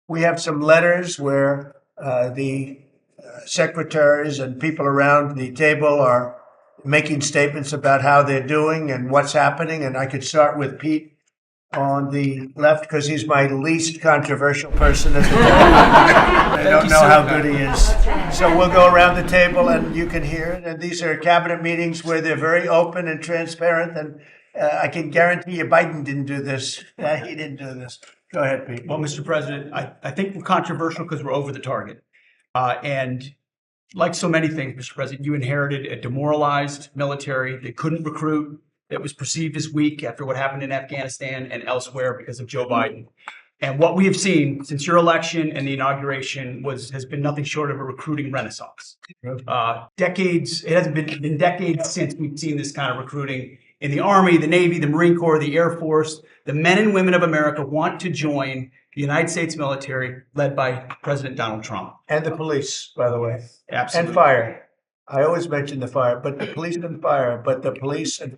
We have some letters where the secretaries and people around the table are making statements about how they're doing and what's happening. And I could start with Pete on the left because he's my least controversial person at the table. I don't know how good he is. So we'll go around the table and you can hear it. And these are cabinet meetings where they're very open and transparent. And I can guarantee you Biden didn't do this. He didn't do this. Go ahead, Pete. Well, Mr. President, I think we're controversial because we're over the target. And like so many things, Mr. President, you inherited a demoralized military that couldn't recruit, that was perceived as weak after what happened in Afghanistan and elsewhere because of Joe Biden. And what we have seen since your election and the inauguration has been nothing short of a recruiting renaissance. It hasn't been decades since we've seen this kind of recruiting in the Army, the Navy, the Marine Corps, the Air Force. The men and women of America want to join the United States military led by President Donald Trump. And the police, by the way. Absolutely. And fire. I always mention the fire, but the police and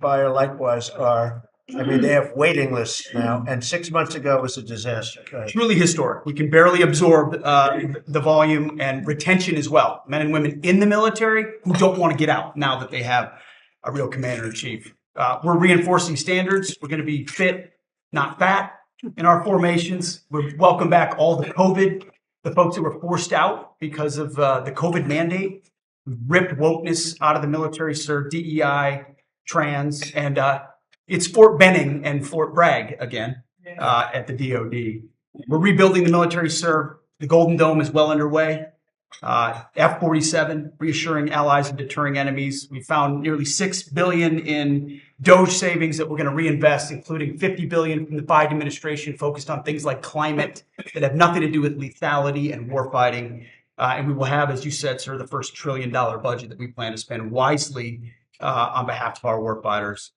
fire, likewise they have waiting lists now. And 6 months ago was a disaster. Truly historic. We can barely absorb the volume and retention as well. Men and women in the military who don't want to get out now that they have a real commander-in-chief. We're reinforcing standards. We're going to be fit, not fat in our formations. We welcome back all the folks that were forced out because of the COVID mandate. We've ripped wokeness out of the military, served DEI, trans, and it's Fort Benning and Fort Bragg again at the DOD. We're rebuilding the military, sir. The Golden Dome is well underway. F-47, reassuring allies and deterring enemies. We found nearly $6 billion in DOGE savings that we're going to reinvest, including $50 billion from the Biden administration focused on things like climate that have nothing to do with lethality and warfighting. And we will have, as you said, sir, the first $1 trillion budget that we plan to spend wisely on behalf of our warfighters.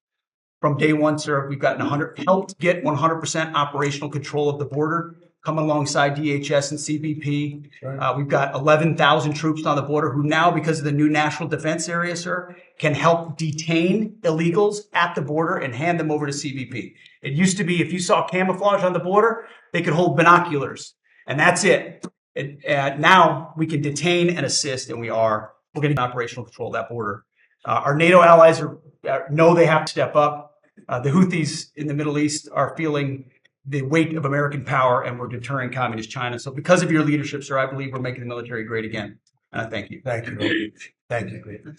From day one, sir, we've helped get 100% operational control of the border, coming alongside DHS and CBP. Right. We've got 11,000 troops on the border who now, because of the new national defense area, sir, can help detain illegals at the border and hand them over to CBP. It used to be if you saw camouflage on the border, they could hold binoculars, and that's it. Now we can detain and assist, and we're getting operational control of that border. Our NATO allies know they have to step up. The Houthis in the Middle East are feeling the weight of American power, and we're deterring communist China. So because of your leadership, sir, I believe we're making the military great again. And I thank you. Thank you. Thank you.